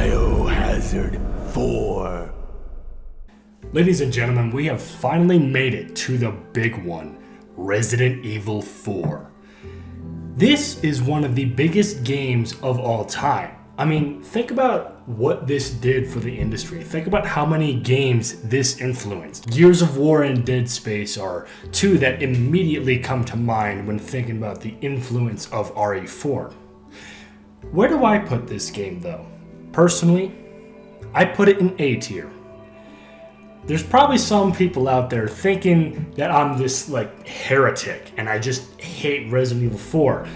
Biohazard 4. Ladies and gentlemen, we have finally made it to the big one, Resident Evil 4. This is one of the biggest games of all time. I mean, think about what this did for the industry. Think about how many games this influenced. Gears of War and Dead Space are two that immediately come to mind when thinking about the influence of RE4. Where do I put this game though? Personally, I put it in A tier. There's probably some people out there thinking that I'm this heretic and I just hate Resident Evil 4.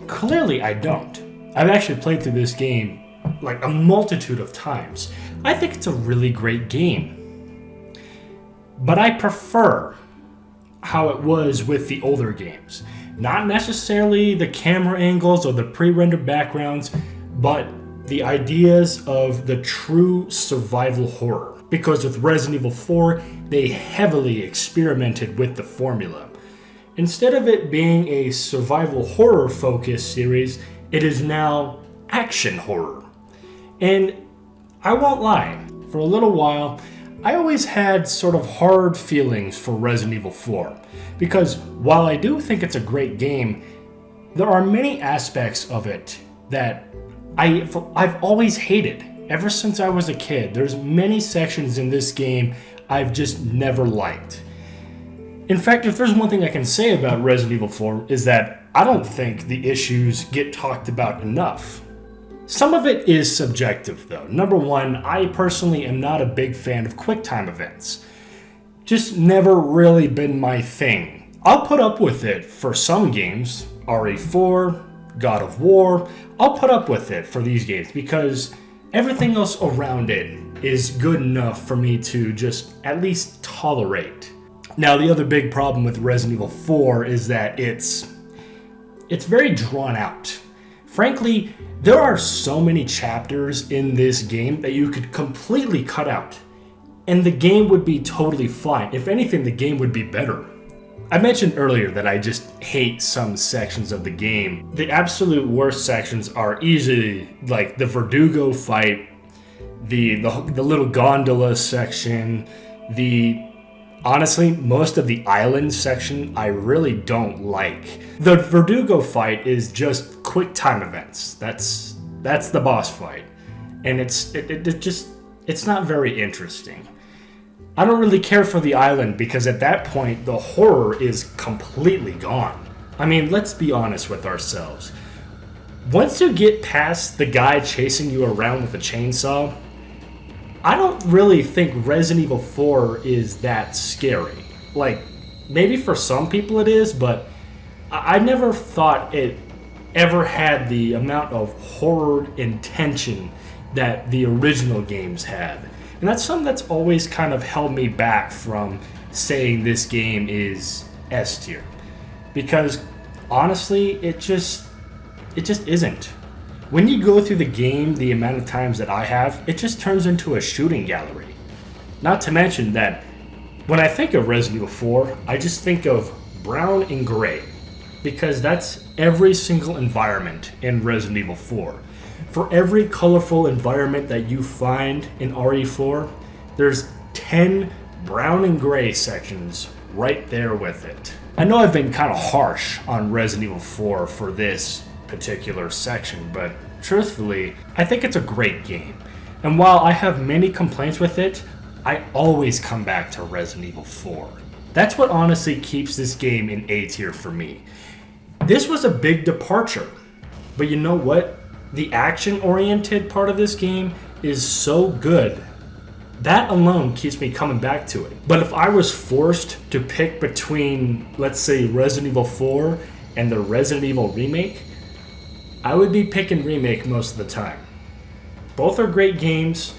Clearly I don't. I've actually played through this game a multitude of times. I think it's a really great game. But I prefer how it was with the older games. Not necessarily the camera angles or the pre-rendered backgrounds, but the ideas of the true survival horror. Because with Resident Evil 4, they heavily experimented with the formula. Instead of it being a survival horror focused series, it is now action horror. And I won't lie, for a little while, I always had sort of hard feelings for Resident Evil 4. Because while I do think it's a great game, there are many aspects of it that I've always hated. Ever since I was a kid, there's many sections in this game I've just never liked. In fact, if there's one thing I can say about Resident Evil 4 is that I don't think the issues get talked about enough. Some of it is subjective though. Number one, I personally am not a big fan of QuickTime events. Just never really been my thing. I'll put up with it for some games, RE4, God of War, I'll put up with it for these games because everything else around it is good enough for me to just at least tolerate. Now, the other big problem with Resident Evil 4 is that it's very drawn out. Frankly, there are so many chapters in this game that you could completely cut out, and the game would be totally fine. If anything, the game would be better. I mentioned earlier that I just hate some sections of the game. The absolute worst sections are easily the Verdugo fight, the little gondola section, honestly, most of the island section I really don't like. The Verdugo fight is just quick time events. That's the boss fight. And it's not very interesting. I don't really care for the island because at that point the horror is completely gone. I mean, let's be honest with ourselves. Once you get past the guy chasing you around with a chainsaw, I don't really think Resident Evil 4 is that scary. Maybe for some people it is, but I never thought it ever had the amount of horror and tension that the original games had. And that's something that's always kind of held me back from saying this game is S tier. Because honestly, it just isn't. When you go through the game the amount of times that I have, it just turns into a shooting gallery. Not to mention that when I think of Resident Evil 4, I just think of brown and gray. Because that's every single environment in Resident Evil 4. For every colorful environment that you find in RE4, there's 10 brown and gray sections right there with it. I know I've been kind of harsh on Resident Evil 4 for this particular section, but truthfully, I think it's a great game. And while I have many complaints with it, I always come back to Resident Evil 4. That's what honestly keeps this game in A tier for me. This was a big departure, but you know what? The action-oriented part of this game is so good. That alone keeps me coming back to it. But if I was forced to pick between, let's say, Resident Evil 4 and the Resident Evil remake, I would be picking remake most of the time. Both are great games,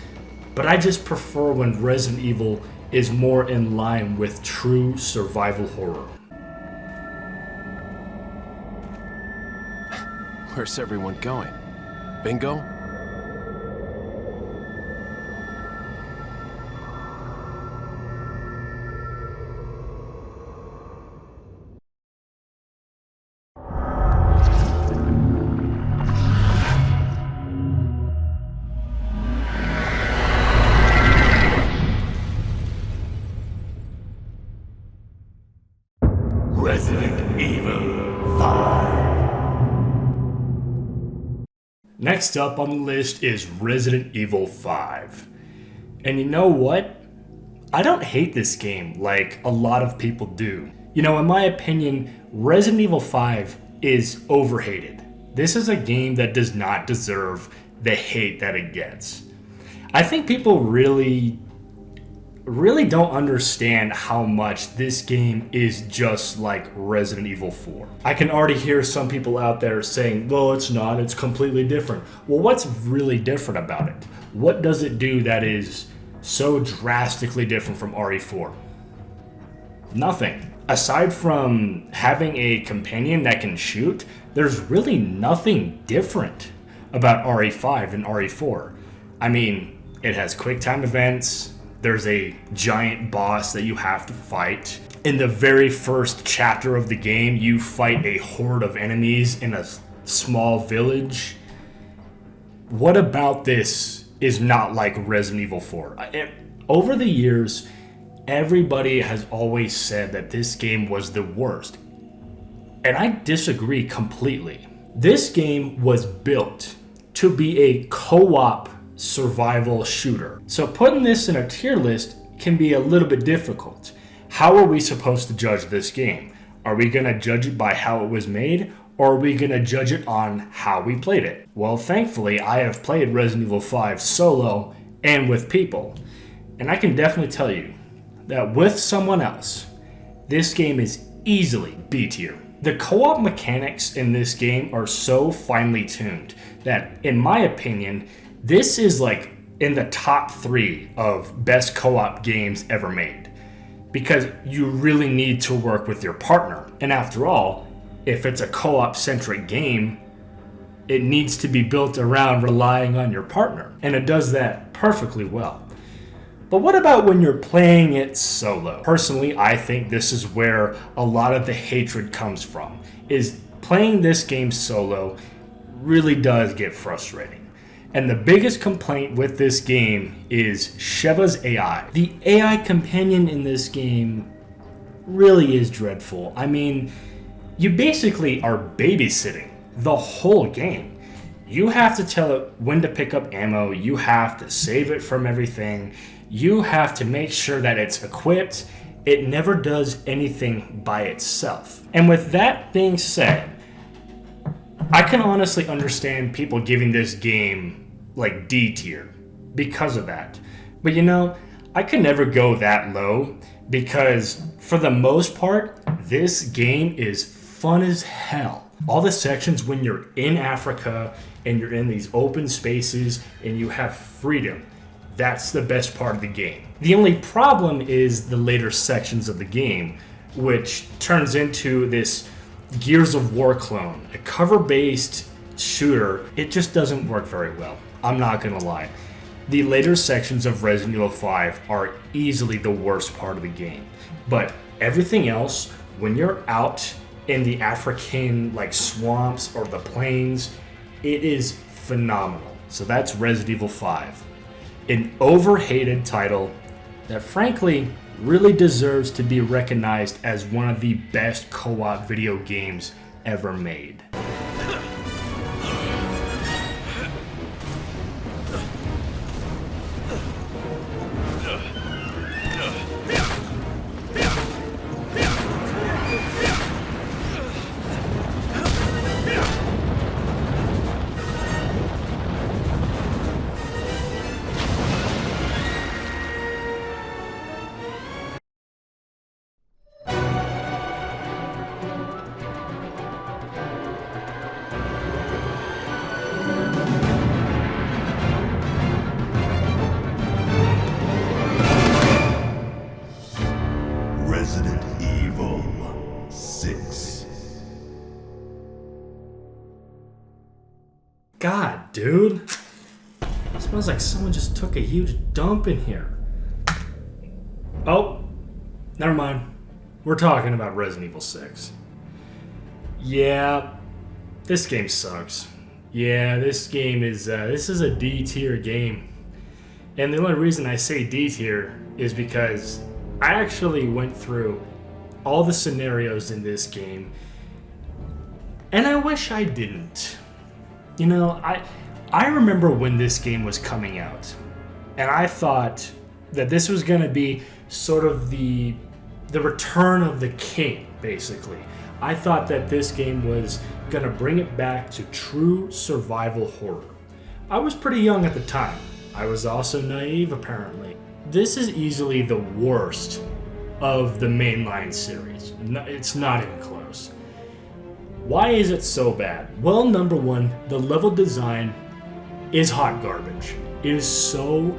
but I just prefer when Resident Evil is more in line with true survival horror. Where's everyone going? Bingo? Next up on the list is Resident Evil 5. And you know what? I don't hate this game like a lot of people do. You know, in my opinion, Resident Evil 5 is overhated. This is a game that does not deserve the hate that it gets. I think people really don't understand how much this game is just like Resident Evil 4. I can already hear some people out there saying, well, it's not, it's completely different. Well, what's really different about it? What does it do that is so drastically different from RE4? Nothing. Aside from having a companion that can shoot, there's really nothing different about RE5 and RE4. I mean, it has quick time events. There's a giant boss that you have to fight. In the very first chapter of the game, you fight a horde of enemies in a small village. What about this is not like Resident Evil 4? Over the years, everybody has always said that this game was the worst. And I disagree completely. This game was built to be a co-op survival shooter. So putting this in a tier list can be a little bit difficult. How are we supposed to judge this game? Are we going to judge it by how it was made, or are we going to judge it on how we played it? Well, thankfully, I have played Resident Evil 5 solo and with people. And I can definitely tell you that with someone else, this game is easily B tier. The co-op mechanics in this game are so finely tuned that, in my opinion, this is like in the top 3 of best co-op games ever made. Because you really need to work with your partner. And after all, if it's a co-op centric game, it needs to be built around relying on your partner. And it does that perfectly well. But what about when you're playing it solo? Personally, I think this is where a lot of the hatred comes from, is playing this game solo really does get frustrating. And the biggest complaint with this game is Sheva's AI. The AI companion in this game really is dreadful. I mean, you basically are babysitting the whole game. You have to tell it when to pick up ammo, you have to save it from everything, you have to make sure that it's equipped. It never does anything by itself. And with that being said, I can honestly understand people giving this game like D tier because of that. But you know, I could never go that low because for the most part, this game is fun as hell. All the sections when you're in Africa and you're in these open spaces and you have freedom, that's the best part of the game. The only problem is the later sections of the game, which turns into this Gears of War clone, a cover-based shooter. It just doesn't work very well. I'm not gonna lie. The later sections of Resident Evil 5 are easily the worst part of the game. But everything else, when you're out in the African like swamps or the plains, it is phenomenal. So that's Resident Evil 5. An overhated title that frankly really deserves to be recognized as one of the best co-op video games ever made. Resident Evil 6. God, dude. It smells like someone just took a huge dump in here. Oh, never mind. We're talking about Resident Evil 6. Yeah, this game sucks. Yeah, this game is, this is a D tier game. And the only reason I say D tier is because I actually went through all the scenarios in this game, and I wish I didn't. You know, I remember when this game was coming out, and I thought that this was going to be sort of the return of the king, basically. I thought that this game was going to bring it back to true survival horror. I was pretty young at the time. I was also naive, apparently. This is easily the worst of the mainline series. It's not even close. Why is it so bad? Well, number one, the level design is hot garbage. It is so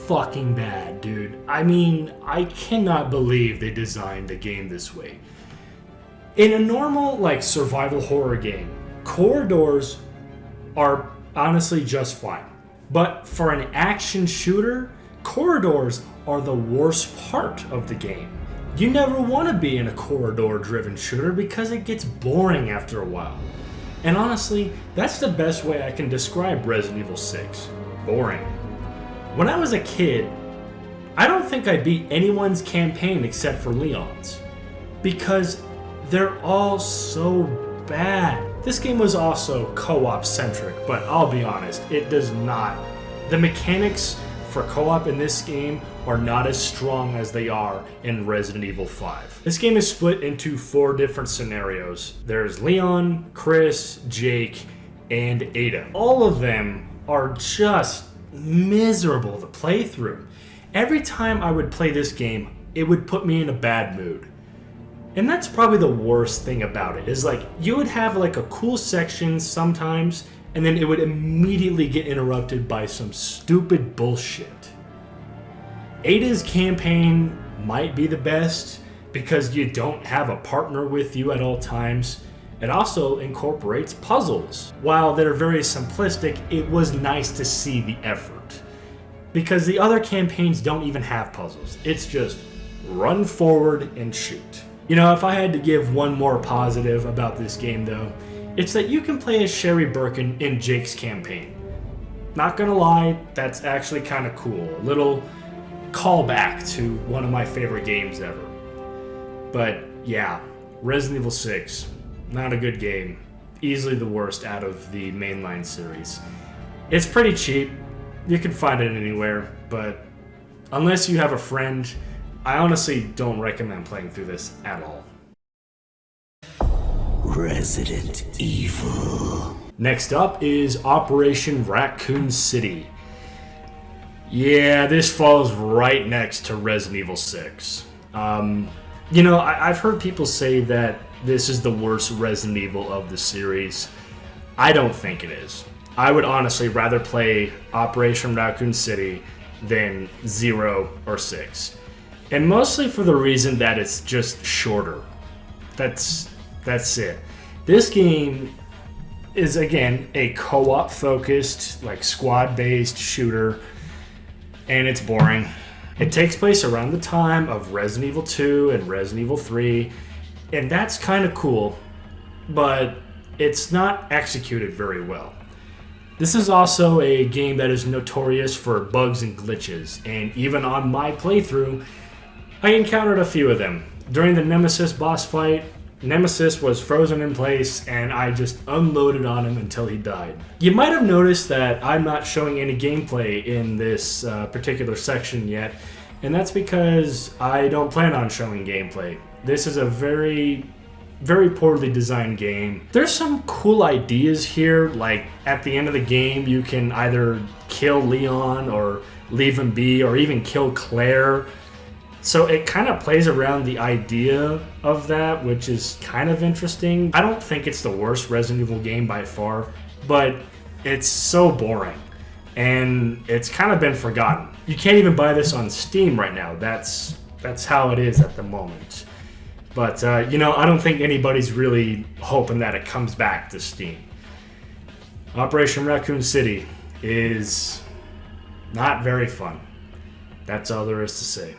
fucking bad, dude. I mean, I cannot believe they designed the game this way. In a normal, like, survival horror game, corridors are honestly just fine. But for an action shooter, corridors are the worst part of the game. You never want to be in a corridor-driven shooter because it gets boring after a while. And honestly, that's the best way I can describe Resident Evil 6. Boring. When I was a kid, I don't think I beat anyone's campaign except for Leon's, because they're all so bad. This game was also co-op centric, but I'll be honest, it does not. The mechanics for co-op in this game are not as strong as they are in Resident Evil 5. This game is split into 4 different scenarios. There's Leon, Chris, Jake, and Ada. All of them are just miserable to play through. Every time I would play this game, it would put me in a bad mood. And that's probably the worst thing about it, is like, you would have like a cool section sometimes, and then it would immediately get interrupted by some stupid bullshit. Ada's campaign might be the best because you don't have a partner with you at all times. It also incorporates puzzles. While they're very simplistic, it was nice to see the effort, because the other campaigns don't even have puzzles. It's just run forward and shoot. You know, if I had to give one more positive about this game though, it's that you can play as Sherry Birkin in Jake's campaign. Not gonna lie, that's actually kind of cool. A little callback to one of my favorite games ever. But yeah, Resident Evil 6, not a good game. Easily the worst out of the mainline series. It's pretty cheap. You can find it anywhere, but unless you have a friend, I honestly don't recommend playing through this at all. Resident Evil. Next up is Operation Raccoon City. Yeah, this falls right next to Resident Evil 6. You know, I've heard people say that this is the worst Resident Evil of the series. I don't think it is. I would honestly rather play Operation Raccoon City than 0 or 6. And mostly for the reason that it's just shorter. That's it. This game is, again, a co-op focused, like squad-based shooter, and it's boring. It takes place around the time of Resident Evil 2 and Resident Evil 3, and that's kind of cool, but it's not executed very well. This is also a game that is notorious for bugs and glitches, and even on my playthrough, I encountered a few of them. During the Nemesis boss fight, Nemesis was frozen in place, and I just unloaded on him until he died. You might have noticed that I'm not showing any gameplay in this particular section yet, and that's because I don't plan on showing gameplay. This is a very, very poorly designed game. There's some cool ideas here, like at the end of the game you can either kill Leon or leave him be, or even kill Claire. So it kind of plays around the idea of that, which is kind of interesting. I don't think it's the worst Resident Evil game by far, but it's so boring, and it's kind of been forgotten. You can't even buy this on Steam right now. That's how it is at the moment. But, you know, I don't think anybody's really hoping that it comes back to Steam. Operation Raccoon City is not very fun. That's all there is to say.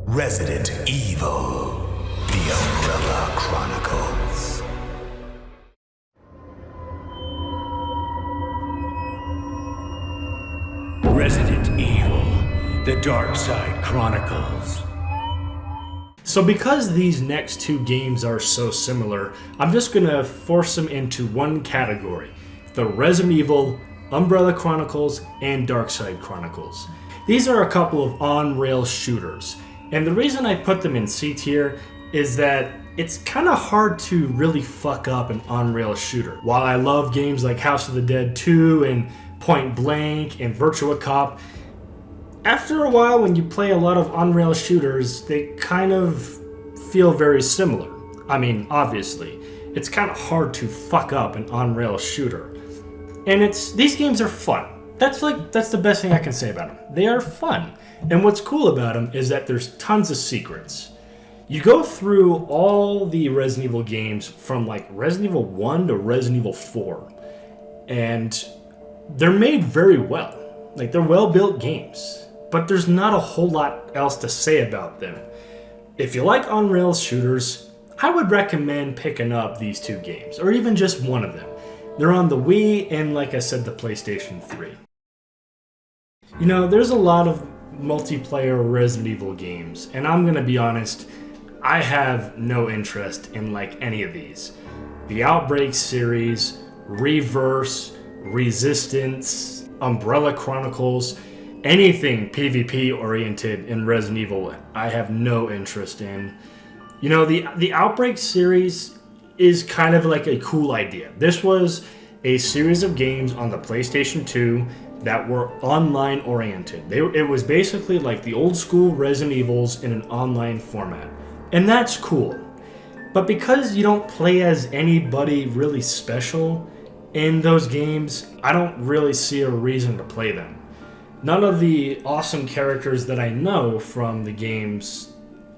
Resident Evil, The Umbrella Chronicles. Resident Evil, The Dark Side Chronicles. So because these next two games are so similar, I'm just gonna force them into one category. the Resident Evil, Umbrella Chronicles, and Darkside Chronicles. These are a couple of on-rail shooters, and the reason I put them in C tier is that it's kind of hard to really fuck up an on-rail shooter. While I love games like House of the Dead 2 and Point Blank and Virtua Cop, after a while when you play a lot of on-rail shooters, they kind of feel very similar. I mean, obviously, it's kind of hard to fuck up an on-rail shooter. And these games are fun. That's the best thing I can say about them. They are fun. And what's cool about them is that there's tons of secrets. You go through all the Resident Evil games from like Resident Evil 1 to Resident Evil 4. And they're made very well. Like, they're well-built games. But there's not a whole lot else to say about them. If you like on-rail shooters, I would recommend picking up these two games, or even just one of them. They're on the Wii and, like I said, the PlayStation 3. You know, there's a lot of multiplayer Resident Evil games, and I'm gonna be honest, I have no interest in like any of these. The Outbreak series, Reverse, Resistance, Umbrella Chronicles, anything PvP oriented in Resident Evil, I have no interest in. You know, the Outbreak series is kind of like a cool idea. This was a series of games on the PlayStation 2 that were online oriented. It was basically like the old school Resident Evils in an online format. And that's cool. But because you don't play as anybody really special in those games, I don't really see a reason to play them. None of the awesome characters that I know from the games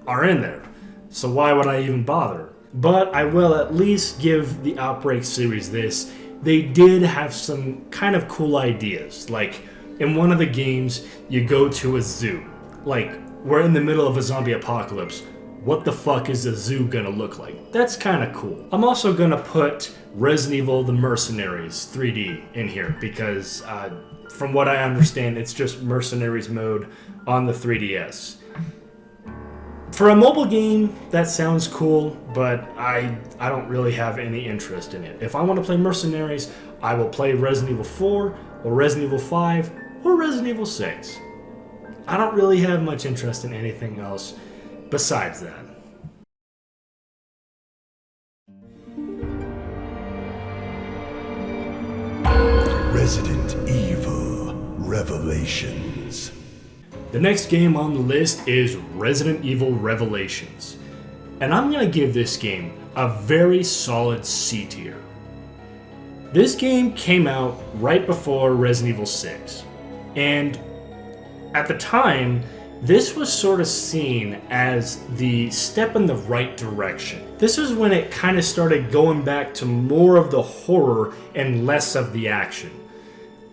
are in there. So why would I even bother? But I will at least give the Outbreak series this. They did have some kind of cool ideas. Like, in one of the games, you go to a zoo. Like, we're in the middle of a zombie apocalypse. What the fuck is a zoo gonna look like? That's kind of cool. I'm also gonna put Resident Evil The Mercenaries 3D in here because from what I understand, it's just Mercenaries mode on the 3DS. For a mobile game, that sounds cool, but I don't really have any interest in it. If I want to play Mercenaries, I will play Resident Evil 4, or Resident Evil 5, or Resident Evil 6. I don't really have much interest in anything else besides that. Resident Evil Revelations. The next game on the list is Resident Evil Revelations. And I'm going to give this game a very solid C tier. This game came out right before Resident Evil 6. And at the time, this was sort of seen as the step in the right direction. This is when it kind of started going back to more of the horror and less of the action.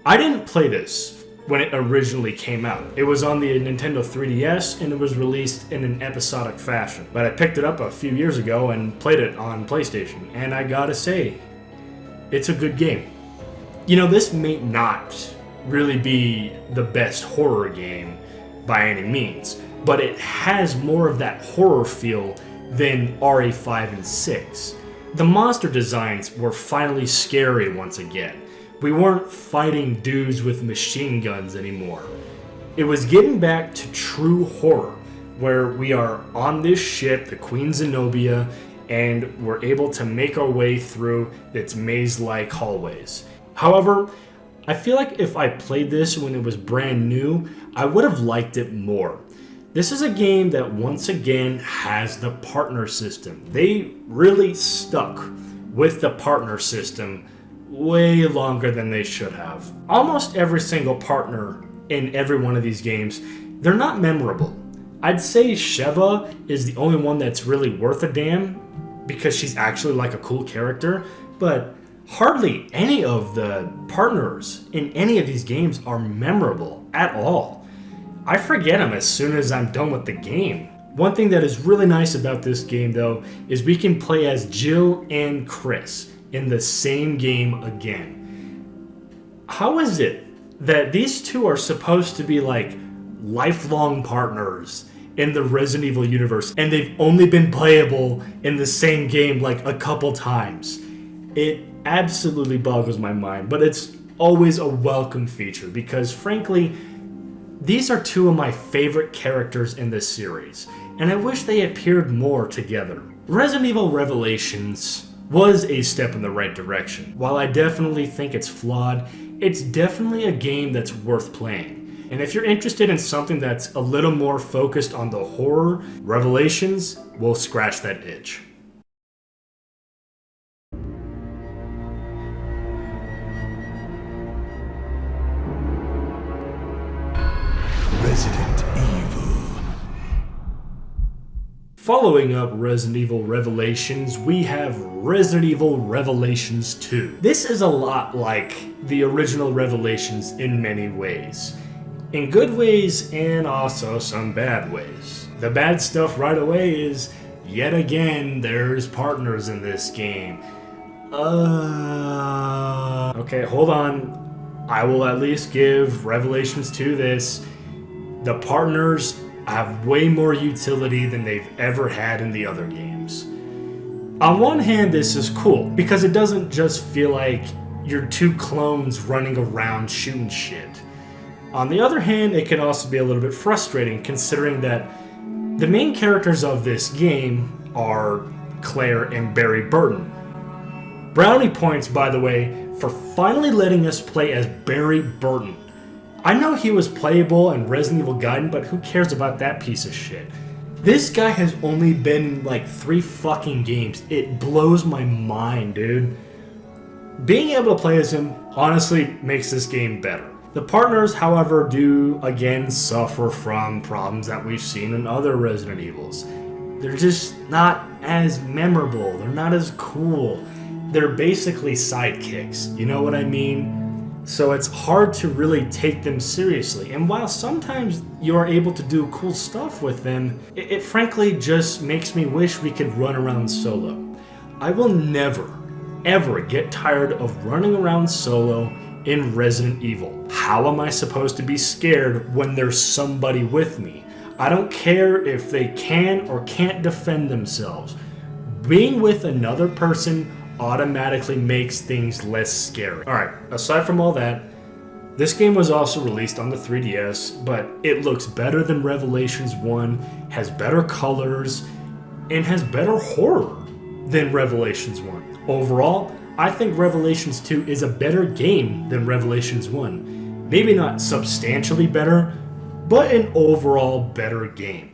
I didn't play this when it originally came out. It was on the Nintendo 3DS and it was released in an episodic fashion. But I picked it up a few years ago and played it on PlayStation, and I gotta say, it's a good game. You know, this may not really be the best horror game by any means, but it has more of that horror feel than RE5 and 6. The monster designs were finally scary once again. We weren't fighting dudes with machine guns anymore. It was getting back to true horror, where we are on this ship, the Queen Zenobia, and we're able to make our way through its maze-like hallways. However, I feel like if I played this when it was brand new, I would have liked it more. This is a game that once again has the partner system. They really stuck with the partner system way longer than they should have. Almost every single partner in every one of these games, they're not memorable. I'd say Sheva is the only one that's really worth a damn because she's actually like a cool character, but hardly any of the partners in any of these games are memorable at all. I forget them as soon as I'm done with the game. One thing that is really nice about this game though is we can play as Jill and Chris in the same game again. How is it that these two are supposed to be like lifelong partners in the Resident Evil universe and they've only been playable in the same game like a couple times? It absolutely boggles my mind, but it's always a welcome feature because, frankly, these are two of my favorite characters in this series, and I wish they appeared more together. Resident Evil Revelations was a step in the right direction. While I definitely think it's flawed, it's definitely a game that's worth playing. And if you're interested in something that's a little more focused on the horror, Revelations will scratch that itch. Resident Evil. Following up Resident Evil Revelations, we have Resident Evil Revelations 2. This is a lot like the original Revelations in many ways. In good ways and also some bad ways. The bad stuff right away is, yet again, there's partners in this game. Okay, hold on. I will at least give Revelations 2 this. The partners have way more utility than they've ever had in the other games. On one hand, this is cool, because it doesn't just feel like you're two clones running around shooting shit. On the other hand, it can also be a little bit frustrating, considering that the main characters of this game are Claire and Barry Burton. Brownie points, by the way, for finally letting us play as Barry Burton. I know he was playable in Resident Evil Gaiden, but who cares about that piece of shit? This guy has only been in like 3 fucking games. It blows my mind, dude. Being able to play as him honestly makes this game better. The partners, however, do again suffer from problems that we've seen in other Resident Evils. They're just not as memorable. They're not as cool. They're basically sidekicks. You know what I mean? So it's hard to really take them seriously. And while sometimes you are able to do cool stuff with them, it frankly just makes me wish we could run around solo. I will never, ever get tired of running around solo in Resident Evil. How am I supposed to be scared when there's somebody with me? I don't care if they can or can't defend themselves. Being with another person automatically makes things less scary. Alright, aside from all that, this game was also released on the 3DS, but it looks better than Revelations 1, has better colors, and has better horror than Revelations 1. Overall, I think Revelations 2 is a better game than Revelations 1. Maybe not substantially better, but an overall better game.